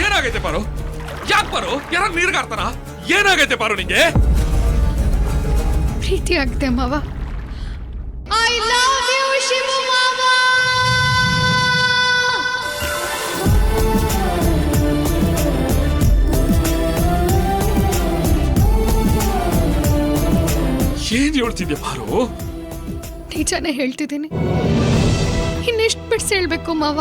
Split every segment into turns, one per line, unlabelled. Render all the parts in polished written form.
ಏನಾಗೈತೆ ಪಾರು? ಯಾಕೆ ಪಾರು? ಯಾರು ನೀರ್ಗಾಡ್ತಾರ? ಏನಾಗೈತೆ ಪಾರು ನಿಂಗೆ?
ಪ್ರೀತಿ ಆಗಿದೆ ಮಾವ. ಐ ಲವ್ ಯು ಶಿವು ಮಾವ.
ಏನ್ ಹೇಳ್ತಿದ್ಯಾ ಪಾರು?
ನಿಜಾನೇ ಹೇಳ್ತಿದ್ದೀನಿ. ಇನ್ನೆಷ್ಟು ಬಿಡ್ಸಿ ಹೇಳ್ಬೇಕು ಮಾವ?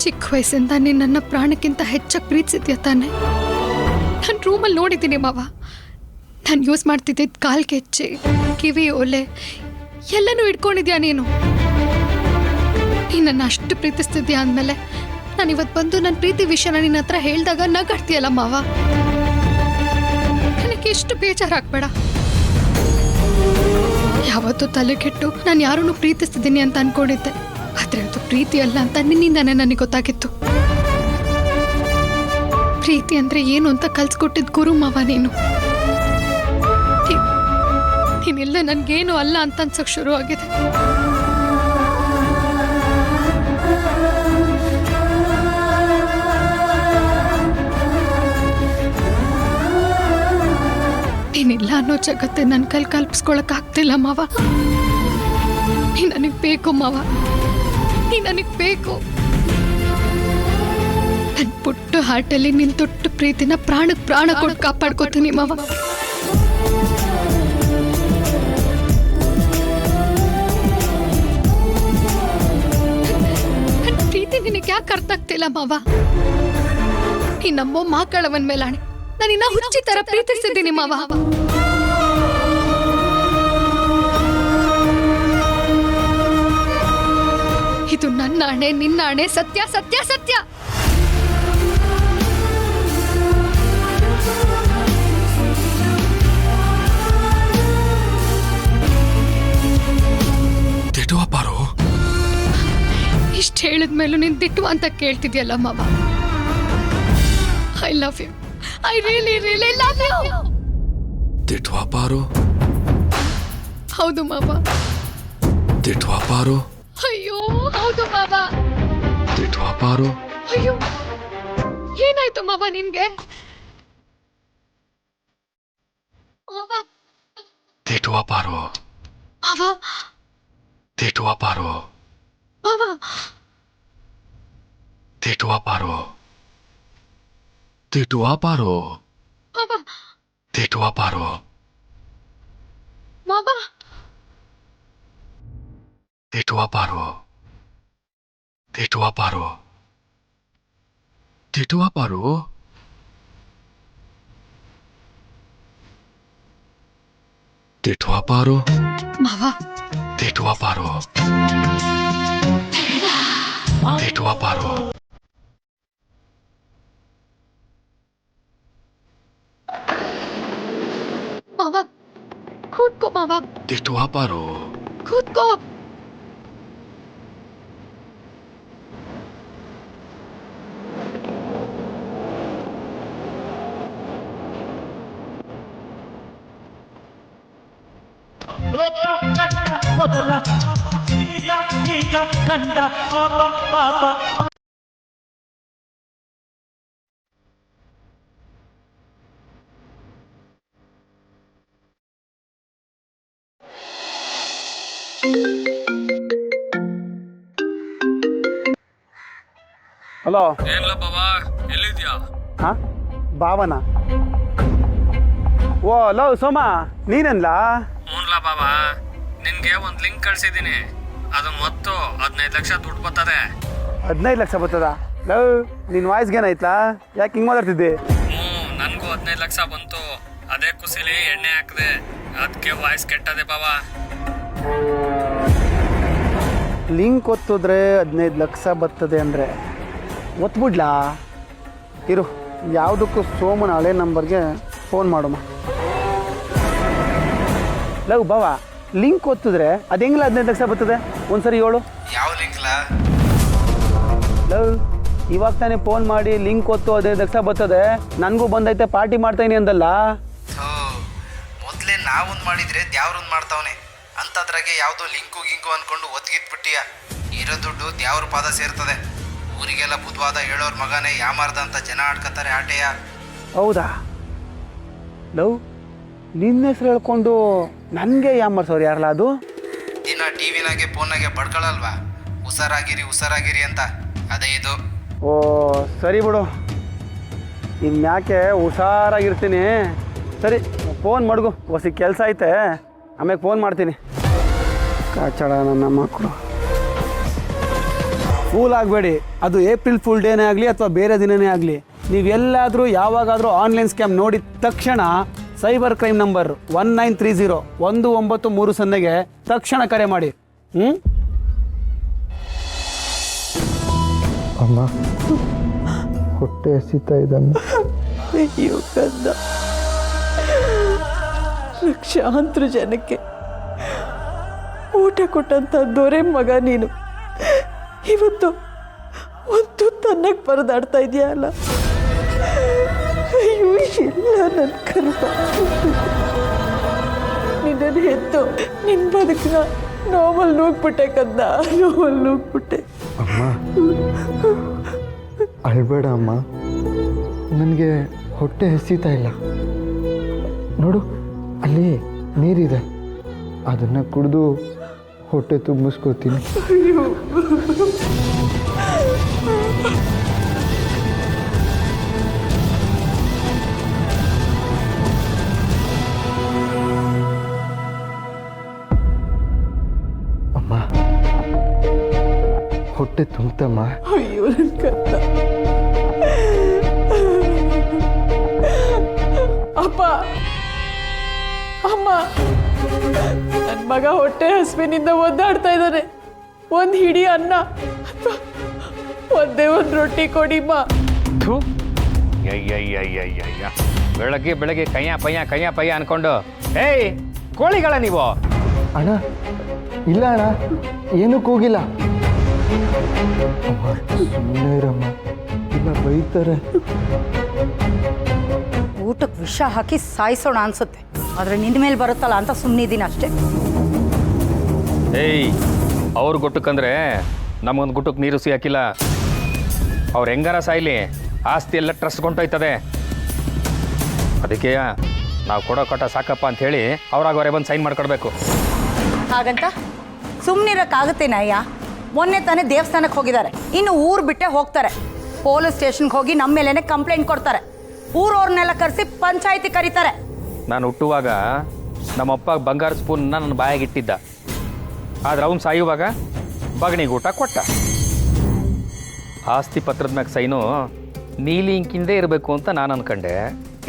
ಚಿಕ್ಕ ವಯಸ್ಸಿಂದ ನೀನು ನನ್ನ ಪ್ರಾಣಕ್ಕಿಂತ ಹೆಚ್ಚಾಗಿ ಪ್ರೀತಿಸಿದ್ಯಾ ತಾನೆ? ನಾನು ರೂಮಲ್ಲಿ ನೋಡಿದ್ದೀನಿ ಮಾವ. ನಾನು ಯೂಸ್ ಮಾಡ್ತಿದ್ದಿದ್ದು ಕಾಲ್ ಕೆಚ್ಚಿ, ಕಿವಿ ಓಲೆ ಎಲ್ಲನೂ ಇಟ್ಕೊಂಡಿದ್ಯಾ ನೀನು. ನೀನು ನನ್ನ ಅಷ್ಟು ಪ್ರೀತಿಸ್ತಿದ್ಯಾ ಅಂದಮೇಲೆ ನಾನು ಇವತ್ತು ಬಂದು ನನ್ನ ಪ್ರೀತಿ ವಿಷಯನ ನಿನ್ನ ಹತ್ರ ಹೇಳಿದಾಗ ನಗಾಡ್ತೀಯಲ್ಲ ಮಾವ. ನನಗೆ ಎಷ್ಟು ಬೇಜಾರಾಗಬೇಡ. ಯಾವತ್ತೂ ತಲೆ ಕೆಟ್ಟು ನಾನು ಯಾರನ್ನು ಪ್ರೀತಿಸ್ತಿದ್ದೀನಿ ಅಂತ ಅನ್ಕೊಂಡಿದ್ದೆ. ಆದ್ರೆ ಅದು ಪ್ರೀತಿ ಅಲ್ಲ ಅಂತ ನಿನ್ನಿಂದಾನೇ ನನಗೆ ಗೊತ್ತಾಗಿತ್ತು. ಪ್ರೀತಿ ಅಂದ್ರೆ ಏನು ಅಂತ ಕಲ್ಸ್ಕೊಟ್ಟಿದ್ ಗುರು ಮಾವ ನೀನು. ನೀನಿಲ್ಲ ನನ್ಗೇನು ಅಲ್ಲ ಅಂತ ಅನ್ಸಕ್ ಶುರು ಆಗಿದೆ. ನೀನಿಲ್ಲ ಅನ್ನೋ ಜಗತ್ತೆ ನನ್ನ ಕೈಲಿ ಕಲ್ಪಿಸ್ಕೊಳಕ್ ಆಗ್ತಿಲ್ಲ ಮಾವ. ನೀ ನನಗ್ ಬೇಕು ಮಾವ, ನೀ ನನಗ್ ಬೇಕು. ನನ್ ಪುಟ್ಟ ಹಾರ್ಟಲ್ಲಿ ನಿನ್ ತೊಟ್ಟು ಪ್ರೀತಿನ ಪ್ರಾಣಕ್ ಪ್ರಾಣ ಕೊಟ್ಟು ಕಾಪಾಡ್ಕೋತೀನಿ ಮಾವ. ನನ್ ಪ್ರೀತಿ ನಿನಗೆ ಯಾಕೆ ಅರ್ಥ ಆಗ್ತಿಲ್ಲ ಮಾವ? ನೀ ನಮ್ಮೋ ಮಾಕಳವನ್ ಮೇಲಾಣೆ ನಾನಿನ್ನ ಹುಚ್ಚಿ ತರ ಪ್ರೀತಿಸಿದ್ದೀನಿ ಮಾವ. ಇದು ನನ್ನ ಆಣೆ, ನಿನ್ನ ಆಣೆ, ಸತ್ಯ ಸತ್ಯ ಸತ್ಯ.
ತಿಟ್ಟುವ ಪಾರು?
ಇಷ್ಟು ಹೇಳಿದ್ಮೇಲೂ ನೀನ್ ತಿಟ್ಟುವ ಅಂತ ಕೇಳ್ತಿದ್ಯಲ್ಲ ಮಾವ. I love you. I really, really love you.
ತಿಟ್ಟುವ ಪಾರು?
ಹೌದು ಮಾವ.
ತಿಟ್ಟುವ ಪಾರು?
ಅಯ್ಯೋ ಹೌದು ಮಾವ.
ತಿಟ್ಟುವ ಪಾರು?
ಅಯ್ಯೋ ಏನಾಯ್ತು ಮಾವ ನಿನ್ಗೆ? ಮಾವ.
ತಿಟ್ಟುವ ಪಾರು?
ಮಾವ.
ತಿಟ್ಟುವ ಪಾರು?
ಮಾವ.
ತಿಟ್ಟುವ ಪಾರು? ತಿಟ್ಟುವ ಪಾರು?
ಮಾವ.
ತಿಟ್ಟುವ ಪಾರು?
ಮಾವ.
ತಿಟ್ಟುವ ಪಾರು? ತಿಟ್ಟುವ ಪಾರು? ತಿಟ್ಟುವ ಪಾರು? ತಿಟ್ಟುವ ಪಾರು?
ಮಾವ.
ತಿಟ್ಟುವ ಪಾರು? ತಿಟ್ಟುವ ಪಾರು?
ಮಾವ ಕೂತ್ಕೋ ಮಾವ.
ತಿಟ್ಟುವ ಪಾರು?
ಕೂತ್ಕೋ.
ಹಲೋ.
ಏನ್ಲ ಬಾಬಾ, ಎಲ್ಲಿದ್ಯಾ?
ಹಾ ಭಾವನಾ? ಓ ಲವ್ ಸೋಮ, ನೀನಲ್ಲ?
ಹ್ಞೂನ್ಲ ಬಾಬಾ, ನಿನ್ಗೆ ಒಂದು ಲಿಂಕ್ ಕಳ್ಸಿದ್ದೀನಿ. ಅದು ಮೊತ್ತು 15 ಲಕ್ಷ ದುಡ್ಡು ಬರ್ತದೆ.
15 ಲಕ್ಷ ಬರ್ತದ? ಲವ್ ನಿನ್ನ ವಾಯ್ಸ್ಗೆ ಏನಾಯ್ತಾ? ಯಾಕೆ ಹಿಂಗೆ ಮಾತಾಡ್ತಿದ್ದೆ?
ನನಗೂ 15 ಲಕ್ಷ ಬಂತು. ಅದೇ ಕುಸಿಲಿ ಎಣ್ಣೆ ಹಾಕಿದೆ, ಅದಕ್ಕೆ ವಾಯ್ಸ್ ಕೆಟ್ಟದೆ ಬಾಬಾ.
ಲಿಂಕ್ ಒತ್ತಿದ್ರೆ 15 ಲಕ್ಷ ಬರ್ತದೆ ಅಂದರೆ ಒತ್ಬಿಡ್ಲಾ? ಇರು, ಯಾವುದಕ್ಕೂ ಸೋಮನ ಹಳೆ ನಂಬರ್ಗೆ ಫೋನ್ ಮಾಡೋಮ್ಮ. ಲವ್ ಬಾವ, ಲಿಂಕ್ ಒತ್ತಿದ್ರೆ ಅದು ಹೆಂಗಿಲ್ಲ 15 ಲಕ್ಷ ಬರ್ತದೆ? ಒಂದ್ಸರಿ ಹೇಳು.
ಯಾವ ಲಿಂಕ್ಲ?
ಲವ್ ಇವಾಗ ತಾನೇ ಫೋನ್ ಮಾಡಿ ಲಿಂಕ್ ಒತ್ತು 15 ಲಕ್ಷ ಬರ್ತದೆ, ನನಗೂ ಬಂದೈತೆ ಪಾರ್ಟಿ ಮಾಡ್ತಾಯಿನಿ ಅಂದಲ್ಲ.
ಮೊದಲೇ ನಾವೊಂದು ಮಾಡಿದರೆ ದ್ಯಾವ್ರೊಂದು ಮಾಡ್ತಾವನೆ ಅಂಥದ್ರಾಗೆ ಯಾವುದೋ ಲಿಂಕು ಗಿಂಕು ಅಂದ್ಕೊಂಡು ಒತ್ಗಿಟ್ಬಿಟ್ಟಿಯ. ಇರೋ ದುಡ್ಡು ದ್ಯಾವ್ರ ಪಾದ ಸೇರ್ತದೆ. ಊರಿಗೆಲ್ಲ ಬುದ್ವಾದ ಹೇಳೋರ್ ಮಗನೇ ಯಾಮಾರ್ದ ಅಂತ ಜನ ಆಡ್ಕತಾರೆ ಆಟೆಯ.
ಹೌದಾ ಲವ್ ನಿನ್ನ ಹೆಸರು ಹೇಳ್ಕೊಂಡು ನನಗೆ ಯಾಮರ್ಸೋರು ಯಾರಲ್ಲ ಅದು?
ದಿನ ಟಿವಿನಾಗೆ ಫೋನಾಗೆ ಬಡ್ಕೊಳಲ್ವಾ ಹುಷಾರಾಗಿರಿ ಅಂತ, ಅದೇ ಇದು.
ಓ ಸರಿ ಬಿಡು, ಇನ್ಯಾಕೆ ಹುಷಾರಾಗಿರ್ತೀನಿ. ಸರಿ ಫೋನ್ ಮಡ್ಗು, ಹೊಸ ಕೆಲಸ ಐತೆ, ಆಮೇಲೆ ಫೋನ್ ಮಾಡ್ತೀನಿ. ಕಾಚಡ ನನ್ನ ಮಕ್ಕಳು ಫೂಲ್ ಆಗಬೇಡಿ. ಅದು ಏಪ್ರಿಲ್ ಫುಲ್ ಡೇನೇ ಆಗಲಿ ಅಥವಾ ಬೇರೆ ದಿನನೇ ಆಗಲಿ, ನೀವೆಲ್ಲಾದರೂ ಯಾವಾಗಾದರೂ ಆನ್ಲೈನ್ ಸ್ಕ್ಯಾಮ್ ನೋಡಿದ ತಕ್ಷಣ ಸೈಬರ್ ಕ್ರೈಮ್ ನಂಬರ್ 1930 1930 ತಕ್ಷಣ ಕರೆ ಮಾಡಿ.
ಅಮ್ಮ ಹೊಟ್ಟೆ ಹಸಿತಾ ಇದ್ದಮ್ಮ.
ಅಯ್ಯೋ ಕಂದ, ಲಕ್ಷಾಂತರ ಜನಕ್ಕೆ ಊಟ ಕೊಟ್ಟಂತ ದೊರೆ ಮಗ ನೀನು, ಇವತ್ತು ಒಂದು ತನ್ನಕ್ಕೆ ಪರದಾಡ್ತಾ ಇದೆಯಲ್ಲ. ಅಯ್ಯೋ ಇಲ್ಲ ನನ್ನ ಕರ್ಮ. ನಿನ್ನನ್ನು ಹೆತ್ತು ನಿನ್ನ ಬದುಕನ್ನ ನೋವಲ್ಲಿ ನುಗ್ಬಿಟ್ಟೆ ಕಂದ, ನೋವಲ್ಲಿ ನುಗ್ಬಿಟ್ಟೆ.
ಅಮ್ಮ ಅಳ್ಬೇಡ ಅಮ್ಮ, ನನಗೆ ಹೊಟ್ಟೆ ಹಸಿತಾ ಇಲ್ಲ. ನೋಡು ಅಲ್ಲಿ ನೀರಿದೆ, ಅದನ್ನು ಕುಡಿದು ಹೊಟ್ಟೆ ತುಂಬಿಸ್ಕೋತೀನಿ.
ಅಯ್ಯೋ
ಅಮ್ಮ ಹೊಟ್ಟೆ ತುಂಬ್ತಮ್ಮ.
ಅಯ್ಯೋ ನನ್ನ ಕಂದ. ಅಪ್ಪ ಅಮ್ಮ, ನನ್ನ ಮಗ ಹೊಟ್ಟೆ ಹಸುವಿನಿಂದ ಒದ್ದಾಡ್ತಾ ಇದ್ದಾನೆ. ಒಂದು ಹಿಡಿ ಅನ್ನ ಅಥವಾ ಒಂದೇ ಒಂದು ರೊಟ್ಟಿ ಕೊಡಿಮ್ಮ.
ಬೆಳಗ್ಗೆ ಕಯ್ಯ ಪಯ್ಯ ಅನ್ಕೊಂಡು ಏಯ್ ಕೋಳಿಗಳ ನೀವು?
ಅಣ್ಣ ಇಲ್ಲ ಅಣ್ಣ, ಏನೂ ಕೂಗಿಲ್ಲ. ಅಮ್ಮ ಸುಮ್ಮನೆ ಇರಮ್ಮ, ಇಲ್ಲ ಬೈತಾರೆ.
ಊಟಕ್ಕೆ ವಿಷ ಹಾಕಿ ಸಾಯಿಸೋಣ ಅನ್ಸುತ್ತೆ, ಆದರೆ ನಿನ್ನ ಮೇಲೆ ಬರುತ್ತಲ್ಲ ಅಂತ ಸುಮ್ಮನಿದ್ದೀನಿ ಅಷ್ಟೇ.
ಏಯ್ ಅವ್ರ ಗುಟ್ಟಕ್ಕಂದ್ರೆ ನಮಗೊಂದು ಗುಟ್ಟಕ್ಕೆ ನೀರು ಹಾಕಿಲ್ಲ. ಅವ್ರು ಹೆಂಗಾರ ಸಾಯ್ಲಿ, ಆಸ್ತಿ ಎಲ್ಲ ಟ್ರಸ್ಟ್ ಕೊಂಟೋಯ್ತದೆ. ಅದಕ್ಕೆ ನಾವು ಕೊಡೋ ಕೊಟ್ಟ ಸಾಕಪ್ಪ ಅಂತ ಹೇಳಿ ಅವ್ರಾಗವರೇ ಬಂದು ಸೈನ್ ಮಾಡ್ಕೊಡ್ಬೇಕು.
ಹಾಗಂತ ಸುಮ್ಮನಿರೋಕ್ಕಾಗುತ್ತೇನ ಅಯ್ಯ? ಮೊನ್ನೆ ತಾನೇ ದೇವಸ್ಥಾನಕ್ಕೆ ಹೋಗಿದ್ದಾರೆ, ಇನ್ನು ಊರು ಬಿಟ್ಟೆ ಹೋಗ್ತಾರೆ. ಪೊಲೀಸ್ ಸ್ಟೇಷನ್ಗೆ ಹೋಗಿ ನಮ್ಮ ಮೇಲೇನೆ ಕಂಪ್ಲೇಂಟ್ ಕೊಡ್ತಾರೆ. ಊರವ್ರನ್ನೆಲ್ಲ ಕರೆಸಿ ಪಂಚಾಯಿತಿ ಕರೀತಾರೆ.
ನಾನು ಹುಟ್ಟುವಾಗ ನಮ್ಮಪ್ಪ ಬಂಗಾರ ಸ್ಪೂನ್ನ ನನ್ನ ಬಾಯಾಗಿಟ್ಟಿದ್ದ, ಆದ್ರೆ ಅವ್ನು ಸಾಯುವಾಗ ಬಗಣಿಗೆ ಊಟ ಕೊಟ್ಟ. ಆಸ್ತಿ ಪತ್ರದ ಮ್ಯಾಗ ಸೈನು ನೀಲಿ ಇಂಕಿಂದೇ ಇರಬೇಕು ಅಂತ ನಾನು ಅನ್ಕೊಂಡೆ.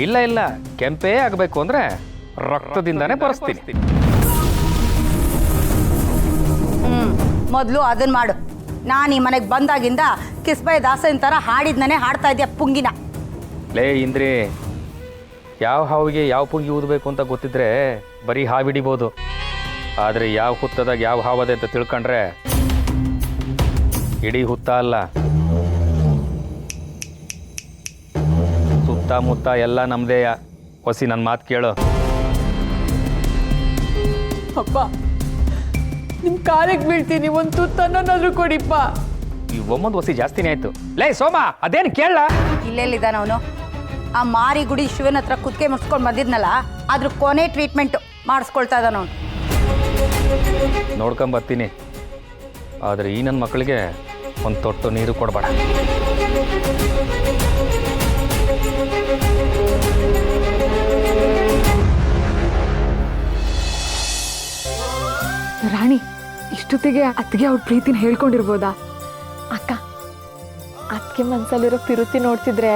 ಇಲ್ಲ ಕೆಂಪೇ ಆಗಬೇಕು ಅಂದರೆ ರಕ್ತದಿಂದಾನೇ ಬರೆಸ್ತೀನಿ.
ಮೊದಲು ಅದನ್ನು ಮಾಡು. ನಾನು ಈ ಮನೆಗೆ ಬಂದಾಗಿಂದ ಕಿಸ್ಬಾಯ್ ದಾಸನ್ ಥರ ಹಾಡಿದ್ನೇ ಹಾಡ್ತಾ ಇದೆಯಾ ಪುಂಗಿನ.
ಲೇ ಇಂದ್ರಿ, ಯಾವ ಹಾವಿಗೆ ಯಾವ ಪುಂಗಿ ಊದಬೇಕು ಅಂತ ಗೊತ್ತಿದ್ರೆ ಬರೀ ಹಾವಿಡಿಬೋದು, ಆದರೆ ಯಾವ ಹುತ್ತದಾಗ ಯಾವ ಹಾವದೆ ಅಂತ ತಿಳ್ಕೊಂಡ್ರೆ ಇಡೀ ಹುತ್ತ ಅಲ್ಲ, ಸುತ್ತಮುತ್ತ ಎಲ್ಲ ನಮ್ದೇಯ. ಹೊಸಿ ನನ್ನ ಮಾತು ಕೇಳು.
ಅಪ್ಪ ನಿಮ್ಮ ಕಾಲಿಗೆ ಬೀಳ್ತೀನಿ, ಒಂದು ತುತ್ತನ್ನಾದ್ರೂ ಕೊಡಿಪ್ಪ.
ಈ ಒಮ್ಮೊಂದು ಹೊಸಿ ಜಾಸ್ತಿನೇ ಆಯ್ತು. ಲೇ ಸೋಮ, ಅದೇನು ಕೇಳ?
ಇಲ್ಲೆಲ್ಲಿದ್ದಾನ ಅವನು? ಆ ಮಾರಿ ಗುಡಿ ಶಿವನ ಹತ್ರ ಕುತ್ತಿಗೆ ಮುಡ್ಸ್ಕೊಂಡು ಬಂದಿದ್ನಲ್ಲ, ಅದ್ರ ಕೊನೆ ಟ್ರೀಟ್ಮೆಂಟು ಮಾಡಿಸ್ಕೊಳ್ತಾ ಇದ್ದಾನ ಅವನು.
ನೋಡ್ಕೊಂಬರ್ತೀನಿ, ಆದರೆ ಈ ನನ್ನ ಮಕ್ಕಳಿಗೆ ಒಂದು ತೊಟ್ಟು ನೀರು ಕೊಡಬೇಡ.
ರಾಣಿ, ಇಷ್ಟೊತ್ತಿಗೆ ಅತ್ತಿಗೆ ಅವ್ರ ಪ್ರೀತಿನ ಹೇಳ್ಕೊಂಡಿರ್ಬೋದಾ?
ಅಕ್ಕ, ಅತ್ತಿಗೆ ಮನ್ಸಲ್ಲಿರೋ ಪಿರುತಿ ನೋಡ್ತಿದ್ರೆ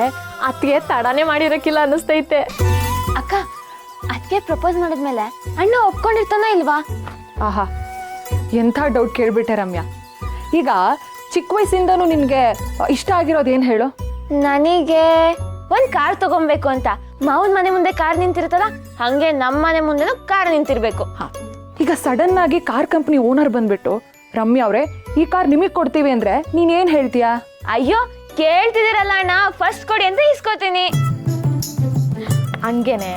ಅತ್ತಿಗೆ ತಡಾನೇ ಮಾಡಿರಕ್ಕಿಲ್ಲ ಅನ್ನಿಸ್ತೈತೆ. ಅಕ್ಕ, ಅತ್ತಿಗೆ ಪ್ರಪೋಸ್ ಮಾಡಿದ್ಮೇಲೆ ಅಣ್ಣ ಒಪ್ಕೊಂಡಿರ್ತಾನ ಇಲ್ವಾ?
ಆಹಾ, ಎಂಥ ಡೌಟ್ ಕೇಳ್ಬಿಟ್ಟೆ ರಮ್ಯಾ. ಈಗ ಚಿಕ್ಕ ವಯಸ್ಸಿಂದನೂ ನಿನಗೆ ಇಷ್ಟ ಆಗಿರೋದು ಏನು ಹೇಳು?
ನನಗೆ ಒಂದು ಕಾರ್ ತಗೊಬೇಕು ಅಂತ. ಮಾವನ ಮನೆ ಮುಂದೆ ಕಾರ್ ನಿಂತಿರ್ತದ, ಹಂಗೆ ನಮ್ಮ ಮನೆ ಮುಂದೆನೂ ಕಾರ್ ನಿಂತಿರ್ಬೇಕು.
ಹಾಂ, ಈಗ ಸಡನ್ ಆಗಿ ಕಾರ್ ಕಂಪ್ನಿ ಓನರ್ ಬಂದ್ಬಿಟ್ಟು ರಮ್ಯಾ ಅವರೇ ಈ ಕಾರ್ ನಿಮಗೆ ಕೊಡ್ತೀವಿ ಅಂದ್ರೆ ನೀನೇನು ಹೇಳ್ತೀಯಾ?
ಅಯ್ಯೋ, ಕೇಳ್ತಿದ್ದೀರಲ್ಲ ಅಣ್ಣ, ಫಸ್ಟ್ ಕೊಡಿ ಅಂತ ಇಸ್ಕೋತೀನಿ. ಹಂಗೇನೆ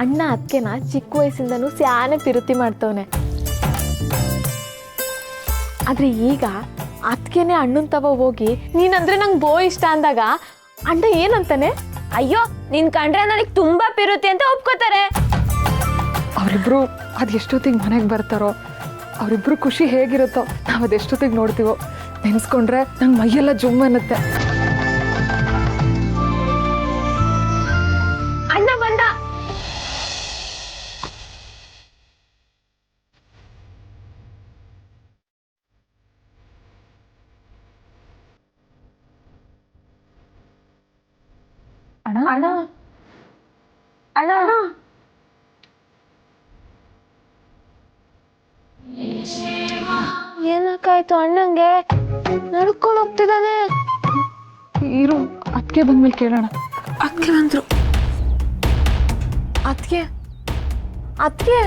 ಅಣ್ಣ ಅತ್ತಿಗೆನ ಚಿಕ್ಕ ವಯಸ್ಸಿಂದನೂ ಸ್ಯಾನೆ ಪಿರುತಿ ಮಾಡ್ತವನೆ. ಆದ್ರೆ ಈಗ
ಅದಕ್ಕೇನೆ ಅಣ್ಣನ ತವ ಹೋಗಿ ನೀನಂದ್ರೆ ನಂಗೆ ಬೋ ಇಷ್ಟ ಅಂದಾಗ ಅಣ್ಣ ಏನಂತಾನೆ?
ಅಯ್ಯೋ ನಿನ್ ಕಂಡ್ರೆ ನನಗೆ ತುಂಬಾ ಪಿರುತಿ ಅಂತ ಒಪ್ಕೋತಾರೆ.
ಅವರಿಬ್ರು ಅದೆಷ್ಟೊತ್ತಿಗೆ ಮನೆಗೆ ಬರ್ತಾರೋ, ಅವರಿಬ್ರು ಖುಷಿ ಹೇಗಿರುತ್ತೋ ನಾವು ಅದೆಷ್ಟೊತ್ತಿಗೆ ನೋಡ್ತೀವೋ ನೆನ್ಸ್ಕೊಂಡ್ರೆ ನಂಗೆ ಮೈಯೆಲ್ಲ ಜುಮ್ ಅನ್ನತ್ತೆ.
ಅಣ್ಣ ಬಂದ.
ಅಣ್ಣ ಅಣ್ಣ
ಅಣ್ಣ ಏನಕ್ಕಾಯ್ತು ಅಣ್ಣಂಗೆ? ನಡ್ಕೊಂಡು ಹೋಗ್ತಿದ್ದಾನೆ.
ಇರು, ಅದಕ್ಕೆ ಬಂದ್ಮೇಲೆ ಕೇಳೋಣ. ಅದಕ್ಕೆ ಬಂದ್ರು. ಅದಕ್ಕೆ ಅದಕ್ಕೆ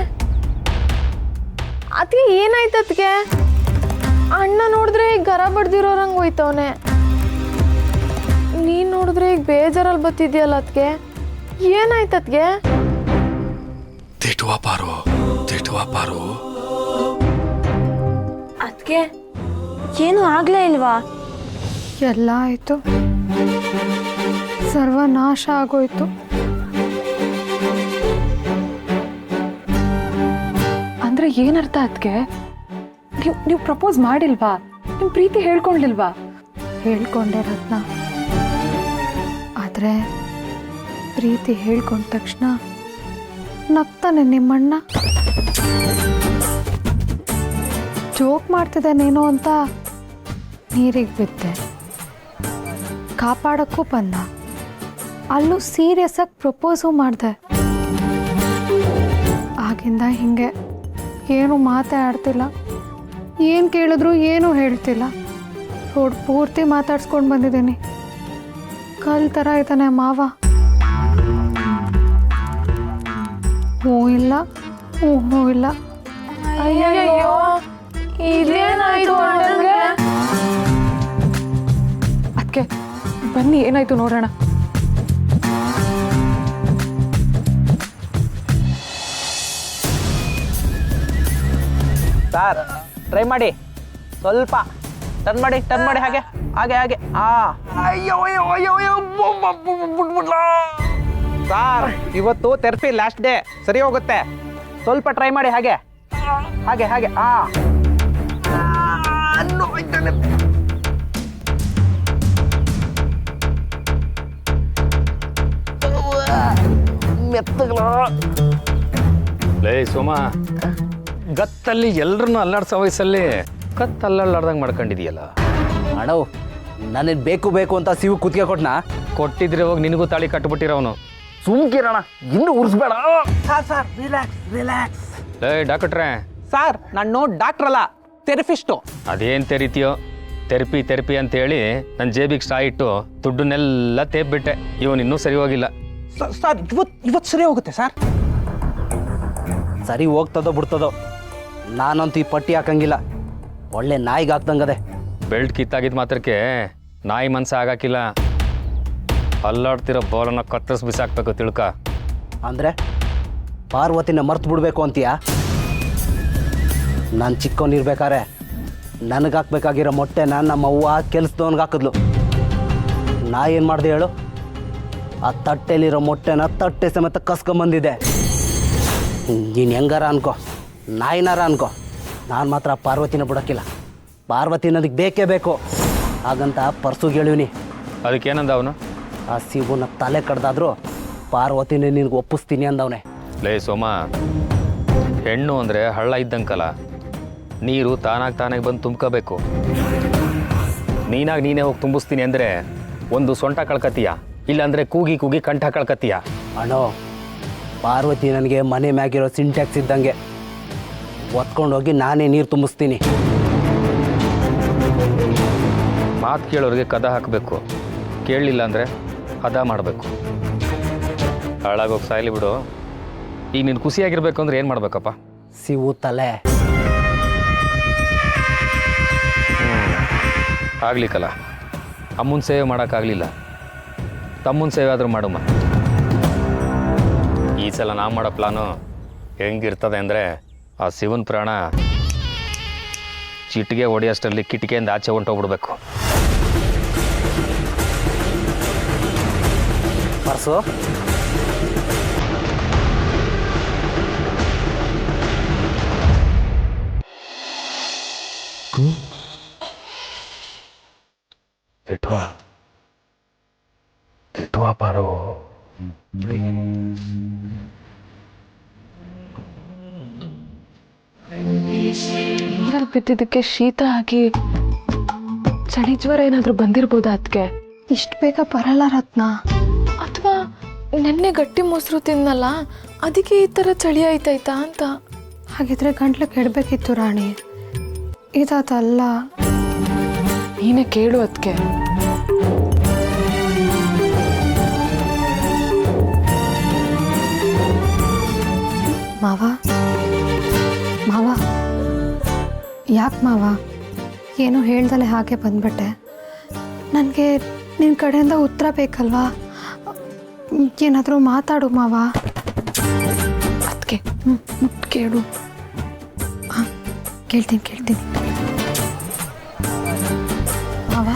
ಅದಕ್ಕೆ ಏನಾಯ್ತು? ಅದಕ್ಕೆ ಅಣ್ಣ ನೋಡಿದ್ರೆ ಈಗ ಗರ ಬಡ್ದಿರೋರಂಗೆ ಹೋಯ್ತವನೆ. ನೀನು ನೋಡಿದ್ರೆ ಈಗ ಬೇಜಾರಲ್ಲಿ ಬತ್ತಿದ್ಯಲ್ಲ. ಅದಕ್ಕೆ ಏನಾಯ್ತು? ಅದಕ್ಕೆ
ಅದಕ್ಕೆ ಏನು ಆಗ್ಲೇ ಇಲ್ವಾ?
ಎಲ್ಲ ಆಯಿತು, ಸರ್ವನಾಶ ಆಗೋಯ್ತು.
ಅಂದ್ರೆ ಏನರ್ಥ? ಅದಕ್ಕೆ ನೀವು ಪ್ರಪೋಸ್ ಮಾಡಿಲ್ವಾ? ನಿಮ್ಮ ಪ್ರೀತಿ ಹೇಳ್ಕೊಂಡ್ಲಿಲ್ವಾ?
ಹೇಳ್ಕೊಂಡೆ ರತ್ನ, ಆದರೆ ಪ್ರೀತಿ ಹೇಳ್ಕೊಂಡ ತಕ್ಷಣ ನಗ್ತಾನೆ ನಿಮ್ಮಣ್ಣ. ಜೋಕ್ ಮಾಡ್ತಿದ್ದಾನೇನೋ ಅಂತ ನೀರಿಗೆ ಬಿದ್ದೆ. ಕಾಪಾಡೋಕ್ಕೂ ಬಂದ, ಅಲ್ಲೂ ಸೀರಿಯಸ್ ಆಗಿ ಪ್ರಪೋಸು ಮಾಡಿದೆ. ಆಗಿಂದ ಹಿಂಗೆ ಏನು ಮಾತೇ ಆಡ್ತಿಲ್ಲ, ಏನು ಕೇಳಿದ್ರು ಏನೂ ಹೇಳ್ತಿಲ್ಲ. ರೋಡ್ ಪೂರ್ತಿ ಮಾತಾಡ್ಸ್ಕೊಂಡು ಬಂದಿದ್ದೀನಿ. ಕಲ್ ಥರ ಇದ್ದಾನೆ ಮಾವ. ಹ್ಞೂ ಇಲ್ಲ, ಹ್ಞೂ ಇಲ್ಲ.
ಅಯ್ಯಯ್ಯೋ, ಇದೇನಾಯ್ತು ಅಣ್ಣಂಗೆ? ಅದಕ್ಕೆ ಬನ್ನಿ, ಏನಾಯ್ತು ನೋಡೋಣ.
ಸರ್ ಟ್ರೈ ಮಾಡಿ, ಸ್ವಲ್ಪ ಟರ್ನ್ ಮಾಡಿ ಹಾಗೆ ಹಾಗೆ ಹಾಗೆ. ಅಯ್ಯೋ ಅಯ್ಯೋ ಅಯ್ಯೋ ಅಯ್ಯೋ ಸರ್, ಇವತ್ತು ಥೆರಪಿ ಲಾಸ್ಟ್ ಡೇ, ಸರಿ ಹೋಗುತ್ತೆ. ಸ್ವಲ್ಪ ಟ್ರೈ ಮಾಡಿ ಹಾಗೆ ಹಾಗೆ ಹಾಗೆ.
ಲೇ ಸೋಮ, ಗತ್ತಲ್ಲಿ ಎಲ್ರನ್ನೂ ಅಲ್ಲಾಡ್ಸೋ ವಯಸ್ಸಲ್ಲಿ ಕತ್ತಲ್ಲಾಡ್ದಂಗೆ ಮಾಡ್ಕೊಂಡಿದೀಯಲ್ಲ.
ಅಣ್ಣವ್ ನನಗೆ ಬೇಕು ಅಂತ ಸಿವು ಕುತ್ತಿಗೆ ಕೊಟ್ನಾ?
ಕೊಟ್ಟಿದ್ರೆ ಹೋಗಿ ನಿನಗೂ ತಾಳಿ ಕಟ್ಬಿಟ್ಟಿರೋನು.
ಸುಮ್ಕಿರಣ, ಇನ್ನು ಉರ್ಸ್ಬೇಡ. Sir relax.
ಲೇ ಡಾಕ್ಟ್ರೇ.
ಸರ್ ನಾನು ಡಾಕ್ಟ್ರ್ ಅಲ್ಲ, ಥೆರಪಿಸ್ಟು.
ಅದೇನು ತೆರಿತೀಯೋ? ಥೆರಪಿ ಅಂತೇಳಿ ನನ್ನ ಜೇಬಿಗೆ ಸ್ಟಾ ಇಟ್ಟು ದುಡ್ಡನ್ನೆಲ್ಲ ತೇಪ್ಬಿಟ್ಟೆ. ಇವನು ಇನ್ನೂ ಸರಿ ಹೋಗಿಲ್ಲ.
ಸರ್ ಇವತ್ತು ಸರಿ ಹೋಗುತ್ತೆ ಸರ್. ಸರಿ ಹೋಗ್ತದೋ ಬಿಡ್ತದೋ, ನಾನಂತೂ ಈ ಪಟ್ಟಿ ಹಾಕಂಗಿಲ್ಲ. ಒಳ್ಳೆ ನಾಯಿಗೆ ಹಾಕ್ದಂಗದೆ.
ಬೆಲ್ಟ್ ಕಿತ್ತಾಗಿದ್ದ ಮಾತ್ರಕ್ಕೆ ನಾಯಿ ಮನ್ಸ ಆಗಾಕಿಲ್ಲ. ಅಲ್ಲಾಡ್ತಿರೋ ಬಾಲನ್ನ ಕತ್ತರಿಸಿ ಬಿಸಾಕ್ಬೇಕು ತಿಳ್ಕ.
ಅಂದರೆ ಪಾರ್ವತಿನ ಮರ್ತು ಬಿಡ್ಬೇಕು ಅಂತೀಯಾ? ನಾನು ಚಿಕ್ಕವನಿರ್ಬೇಕಾರೆ ನನಗೆ ಹಾಕ್ಬೇಕಾಗಿರೋ ಮೊಟ್ಟೆನ ನಮ್ಮ ಅವ್ವ ಕೆಲ್ಸದವನ್ಗೆ ಹಾಕಿದ್ಲು. ನಾ ಏನು ಮಾಡಿದೆ ಹೇಳು? ಆ ತಟ್ಟೆಲಿರೋ ಮೊಟ್ಟೆನ ತಟ್ಟೆ ಸಮೇತ ಕಸ್ಕೊಂಬಂದಿದ್ದೆ. ನೀನು ಹೆಂಗಾರ ಅನ್ಕೋ, ನಾಯಿನಾರ ಅನ್ಕೋ, ನಾನು ಮಾತ್ರ ಪಾರ್ವತಿನ ಬಿಡೋಕ್ಕಿಲ್ಲ. ಪಾರ್ವತಿ ನನಗೆ ಬೇಕೇ ಬೇಕು. ಹಾಗಂತ ಪರ್ಸುಗೆ ಹೇಳಿವ್ನಿ.
ಅದಕ್ಕೇನಂದ ಅವನು?
ಆ ಶಿವನ ತಲೆ ಕಡ್ದಾದ್ರು ಪಾರ್ವತಿನೇ ನಿನಗೆ ಒಪ್ಪಿಸ್ತೀನಿ ಅಂದವನೇ.
ಲೇ ಸೋಮ, ಹೆಣ್ಣು ಅಂದರೆ ಹಳ್ಳ ಇದ್ದಂಕಲ್ಲ, ನೀರು ತಾನಾಗಿ ಬಂದು ತುಂಬ್ಕೋಬೇಕು. ನೀನೇ ಹೋಗಿ ತುಂಬಿಸ್ತೀನಿ ಅಂದರೆ ಒಂದು ಸೊಂಟ ಕಳ್ಕತ್ತೀಯ, ಇಲ್ಲಾಂದರೆ ಕೂಗಿ ಕಂಠ ಕಳ್ಕತ್ತೀಯ.
ಅಣ್ಣೋ, ಪಾರ್ವತಿ ನನಗೆ ಮನೆ ಮ್ಯಾಗಿರೋ ಸಿಂಟ್ಯಾಕ್ಸ್ ಇದ್ದಂಗೆ. ಒತ್ಕೊಂಡೋಗಿ ನಾನೇ ನೀರು ತುಂಬಿಸ್ತೀನಿ.
ಮಾತು ಕೇಳೋರಿಗೆ ಕದ ಹಾಕಬೇಕು, ಕೇಳಲಿಲ್ಲ ಅಂದರೆ ಹದ ಮಾಡಬೇಕು. ಹಾಳಾಗೋಗಿ ಸಾಯಲಿ ಬಿಡು. ಈಗ ನೀನು ಖುಷಿಯಾಗಿರ್ಬೇಕು ಅಂದ್ರೆ ಏನು ಮಾಡಬೇಕಪ್ಪ?
ಸಿವು ತಲೆ
ಆಗ್ಲಿಕ್ಕಲ್ಲ. ಅಮ್ಮನ ಸೇವೆ ಮಾಡೋಕ್ಕಾಗಲಿಲ್ಲ, ತಮ್ಮನ ಸೇವೆ ಆದರೂ ಮಾಡುಮ್ಮ. ಈ ಸಲ ನಾವು ಮಾಡೋ ಪ್ಲಾನು ಹೆಂಗಿರ್ತದೆ ಅಂದರೆ, ಆ ಶಿವನ ಪ್ರಾಣ ಚಿಟಿಗೆ ಹೊಡೆಯೋಷ್ಟರಲ್ಲಿ ಕಿಟಿಕೆಯಿಂದ ಆಚೆ ಹೊಂಟೋಗ್ಬಿಡ್ಬೇಕು.
ಪರ್ಸು
ನೀರಲ್ಲಿ ಬಿದ್ದಿದ್ದಕ್ಕೆ ಶೀತ ಆಗಿ ಚಳಿ ಜ್ವರ ಏನಾದರೂ ಬಂದಿರ್ಬೋದಾ ಅದಕ್ಕೆ?
ಇಷ್ಟು ಬೇಗ ಬರಲ್ಲ ರತ್ನ.
ಅಥವಾ ನೆನ್ನೆ ಗಟ್ಟಿ ಮೊಸರು ತಿನ್ನಲ್ಲ ಅದಕ್ಕೆ ಈ ಥರ ಚಳಿ ಆಯ್ತಾಯ್ತಾ ಅಂತ.
ಹಾಗಿದ್ರೆ ಗಂಟ್ಲು ಕೆಡಬೇಕಿತ್ತು ರಾಣಿ. ಇದಲ್ಲ.
ನೀನೇ ಕೇಳು ಅದಕ್ಕೆ.
ಮಾವ ಮಾವ, ಯಾಕೆ ಮಾವ ಏನೋ ಹೇಳ್ದಲೆ ಹಾಗೆ ಬಂದ್ಬಿಟ್ಟೆ? ನನಗೆ ನಿನ್ನ ಕಡೆಯಿಂದ ಉತ್ತರ ಬೇಕಲ್ವಾ? ಏನಾದರೂ ಮಾತಾಡು ಮಾವ.
ಅದಕ್ಕೆ ಕೇಳು.
ಹಾಂ, ಕೇಳ್ತೀನಿ ಮಾವ.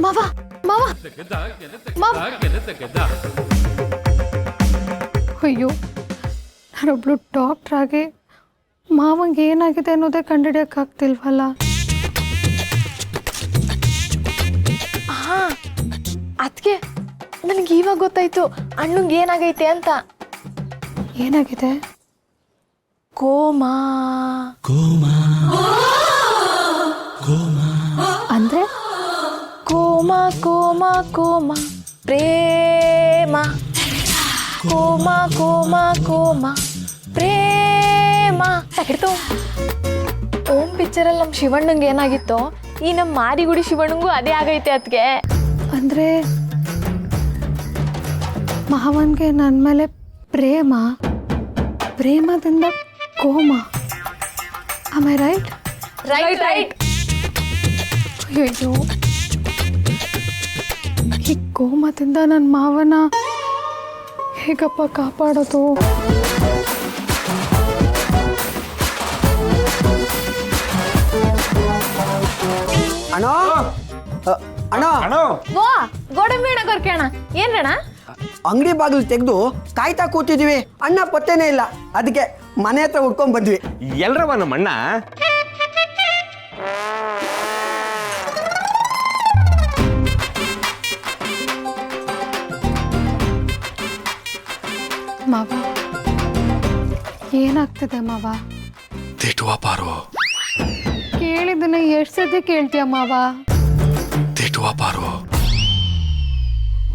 ಮಾವ ಮಾವ ಮಾವ. ಅಯ್ಯೋ, ನಾನೊಬ್ಳು ಡಾಕ್ಟ್ರಾಗಿ ಮಾವಂಗೆ ಏನಾಗಿದೆ ಅನ್ನೋದೇ ಕಂಡುಹಿಡಿಯೋಕ್ಕಾಗ್ತಿಲ್ವಲ್ಲ.
ಹಾಂ, ಅದಕ್ಕೆ ನನಗೆ ಇವಾಗ ಗೊತ್ತಾಯ್ತು ಅಣ್ಣಂಗೆ ಏನಾಗೈತೆ ಅಂತ.
ಏನಾಗಿದೆ?
ಕೋಮಾ.
ಅಂದರೆ
ಕೋಮಾ ಕೋಮಾ ಕೋಮಾ ಪ್ರೇಮ. ಕೋಮಾ ಕೋಮಾ ಕೋಮಾ ಪ್ರೇಮ. ತಗಿಡ್ತು. ಓಂ ಪಿಕ್ಚರಲ್ಲಿ ನಮ್ಮ ಶಿವಣ್ಣಂಗೆ ಏನಾಗಿತ್ತೋ ಈ ನಮ್ಮ ಮಾರಿಗುಡಿ ಶಿವಣ್ಣಂಗೂ ಅದೇ ಆಗೈತೆ ಅದಕ್ಕೆ.
ಅಂದರೆ ಮಾವನ್ಗೆ ನನ್ನ ಮೇಲೆ ಪ್ರೇಮದಿಂದ comma. Am I right?
Right.
ಅಯ್ಯೋ, ಈ ಕೋಮದಿಂದ ನನ್ನ ಮಾವನ ಹೇಗಪ್ಪ ಕಾಪಾಡೋದು?
ಅಣ್ಣ ಅಣ್ಣ
ವಾ ಗೋಡಂಬಿ ಅಣ್ಣ ಕೊರ್ಕಣ ಏನ್ರಣ?
ಅಂಗಡಿ ಬಾಗಿಲು ತೆಗೆದು ಕಾಯ್ತಾ ಕೂತಿದ್ವಿ, ಅಣ್ಣ ಪತ್ತೇನೇ ಇಲ್ಲ. ಅದಕ್ಕೆ ಮನೆ ಹತ್ರ ಹುಡ್ಕೊಂಡ್ ಬಂದ್ವಿ.
ಎಲ್ರವ ನಮ್ಮ ಅಣ್ಣ?
ಮಾವ, ಏನಾಗ್ತದೆ ಮಾವ? ಕೇಳಿದ್ದನ್ನ ಎಷ್ಟು ಸತಿ ಕೇಳ್ತೀಯ ಮಾವ?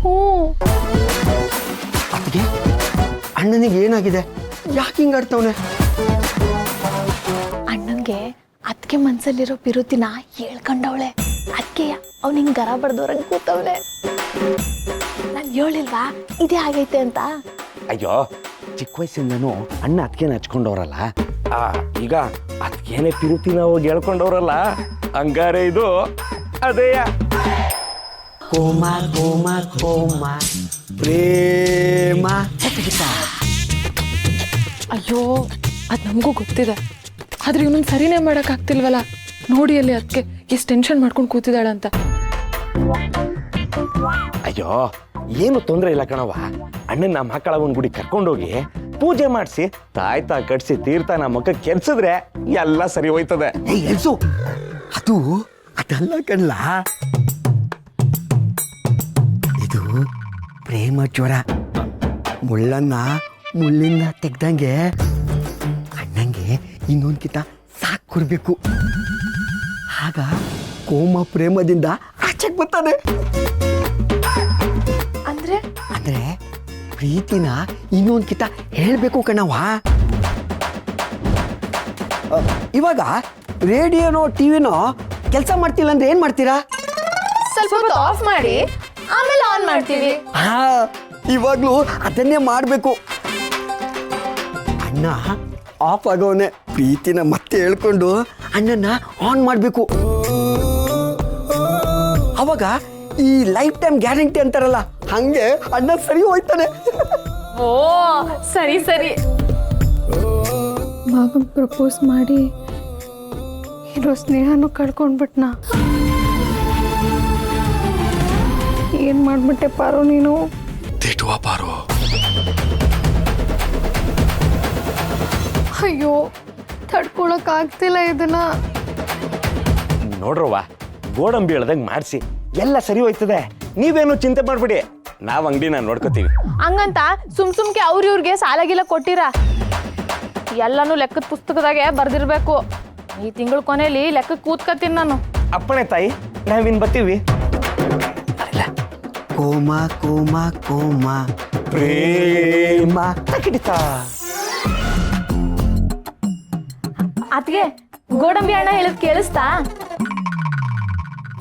ಹ್ಞೂ.
ಅದಕ್ಕೆ ಅಣ್ಣನಿಗೆ ಏನಾಗಿದೆ? ಯಾಕೆ ಹಿಂಗೆ ಆಡ್ತವನೆ?
ಅಣ್ಣಂಗೆ ಅದಕ್ಕೆ ಮನ್ಸಲ್ಲಿರೋ ಪಿರುತಿನ ಹೇಳ್ಕೊಂಡವಳೆ. ಅದಕ್ಕೆ ಅವ್ನು ಹಿಂಗೆ ಗರ ಬಡ್ದವ್ರಂಗೆ ಕೂತವಳೆ. ನಾನು ಹೇಳಿಲ್ವಾ ಇದೇ ಆಗೈತೆ ಅಂತ?
ಅಯ್ಯೋ, ಚಿಕ್ಕ ವಯಸ್ಸಿಂದನೂ ಅಣ್ಣ ಅದಕ್ಕೇನೆ ಹಚ್ಕೊಂಡವ್ರಲ್ಲ, ಈಗ ಅದಕ್ಕೇನೆ ತಿರುತಿನ ಹೋಗಿ ಹೇಳ್ಕೊಂಡವ್ರಲ್ಲ, ಹಂಗಾರೆ ಇದು ಅದೇಯ.
ಕೋಮಾ ಕೋಮಾ ಕೋಮಾ ಪ್ರೇಮ.
ಅಯ್ಯೋ, ಅದು ನಮಗೂ ಗೊತ್ತಿದೆ, ಆದ್ರೆ ಇವನನ್ನು ಸರಿನೇ ಮಾಡೋಕ್ಕಾಗ್ತಿಲ್ವಲ್ಲ. ನೋಡಿ ಅಲ್ಲಿ ಅದಕ್ಕೆ ಎಷ್ಟು ಟೆನ್ಷನ್ ಮಾಡ್ಕೊಂಡು ಕೂತಿದ್ದಾಳೆ ಅಂತ.
ಅಯ್ಯೋ, ಏನು ತೊಂದರೆ ಇಲ್ಲ ಕಣವ. ಅಣ್ಣನ ಮಕ್ಕಳ ಒಂದು ಗುಡಿ ಕರ್ಕೊಂಡೋಗಿ ಪೂಜೆ ಮಾಡಿಸಿ ತಾಯ್ತಾ ಕಟ್ಸಿ ತೀರ್ಥನ ಮುಖಕ್ಕೆ ಕೆಲ್ಸಿದ್ರೆ ಎಲ್ಲ ಸರಿ ಹೋಯ್ತದೆ.
ಎಲ್ಸು, ಅದಲ್ಲ ಕಣ್ಲ, ಇದು ಪ್ರೇಮ ಜ್ವರ. ಮುಳ್ಳನ್ನ ಮುಳ್ಳಿಂದ ತೆಗ್ದಂಗೆ ಅಣ್ಣಂಗೆ ಇನ್ನೊಂದ್ಕಿತ ಸಾಕು ಕೊಡ್ಬೇಕು. ಆಗ ಕೋಮ ಪ್ರೇಮದಿಂದ ಆಚೆಗೆ ಬರ್ತಾನೆ. ಅಂದ್ರೆ ಪ್ರೀತಿನ ಇನ್ನೊಂದ್ಕಿತ ಹೇಳ್ಬೇಕು ಕಣವ. ಇವಾಗ ರೇಡಿಯೋನೋ ಟಿವಿನೋ ಕೆಲಸ ಮಾಡ್ತಿಲ್ಲ ಅಂದ್ರೆ ಏನ್ ಮಾಡ್ತೀರಾ?
ಸ್ವಲ್ಪ ಆಫ್ ಮಾಡಿ ಆಮೇಲೆ ಆನ್ ಮಾಡ್ತೀವಿ.
ಇವಾಗ್ಲೂ ಅದನ್ನೇ ಮಾಡ್ಬೇಕು. ಅಣ್ಣ ಆಫ್ ಆಗೋನೆ, ಪ್ರೀತಿನ ಮತ್ತೆ ಹೇಳ್ಕೊಂಡು ಅಣ್ಣನ ಆನ್ ಮಾಡ್ಬೇಕು. ಅವಾಗ ಈ ಲೈಫ್ ಟೈಮ್ ಗ್ಯಾರಂಟಿ ಅಂತಾರಲ್ಲ, ಹಂಗೆ ಅಣ್ಣ ಸರಿ ಹೋಯ್ತಾನೆ.
ಓ ಸರಿ ಸರಿ.
ಮಾವನ್ ಪ್ರಪೋಸ್ ಮಾಡಿ ಇರೋ ಸ್ನೇಹನೂ ಕಳ್ಕೊಂಡ್ಬಿಟ್ನಾ. ಏನ್ ಮಾಡ್ಬಿಟ್ಟೆ ಪಾರು ನೀನು?
ತಿಟ್ಟುವ ಪಾರು.
ಅಯ್ಯೋ ತಡ್ಕೊಳಕ್ ಆಗ್ತಿಲ್ಲ ಇದನ್ನ.
ನೋಡ್ರವ್ವ, ಗೋಡಂಬಿ ಹೇಳ್ದಂಗೆ ಮಾಡಿಸಿ ಎಲ್ಲ ಸರಿ ಹೋಯ್ತದೆ. ನೀವೇನು ಚಿಂತೆ ಮಾಡ್ಬಿಡಿ, ನಾವು ಅಂಗಡಿನ ನೋಡ್ಕೋತೀವಿ.
ಹಂಗಂತ ಸುಮ್ಕೆ ಇವ್ರಿಗೆ ಸಾಲಗಿಲ್ಲ ಕೊಟ್ಟಿರ? ಎಲ್ಲಾನು ಲೆಕ್ಕದ ಪುಸ್ತಕದಾಗೆ ಬರ್ದಿರ್ಬೇಕು. ಈ ತಿಂಗಳ ಕೊನೆಯಲ್ಲಿ ಲೆಕ್ಕ ಕೂತ್ಕತ್ತೀನಿ ನಾನು.
ಅಪ್ಪಣೆ ತಾಯಿ, ನಾವಿನ್ ಬರ್ತೀವಿ.
ಕೋಮ ಕೋಮ ಕೋಮ
ಪ್ರೇಮ ತಕಿಡಿತ.
ಅದ್ಗೆ ಗೋಡಂಬಿ ಅಣ್ಣ ಹೇಳಿದ್ ಕೇಳಿಸ್ತಾ?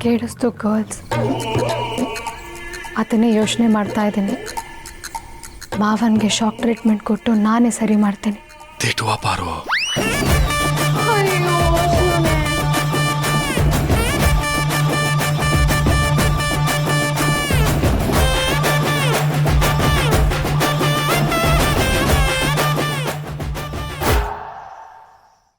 ಕೇಳಿಸ್ತು ಗರ್ಲ್ಸ್. ಅದನ್ನೇ ಯೋಚನೆ ಮಾಡ್ತಾ ಇದ್ದೀನಿ. ಮಾವನ್ಗೆ ಶಾಕ್ ಟ್ರೀಟ್ಮೆಂಟ್ ಕೊಟ್ಟು ನಾನೇ ಸರಿ ಮಾಡ್ತೀನಿ.
ತಿಟ್ಟುವ ಪಾರು.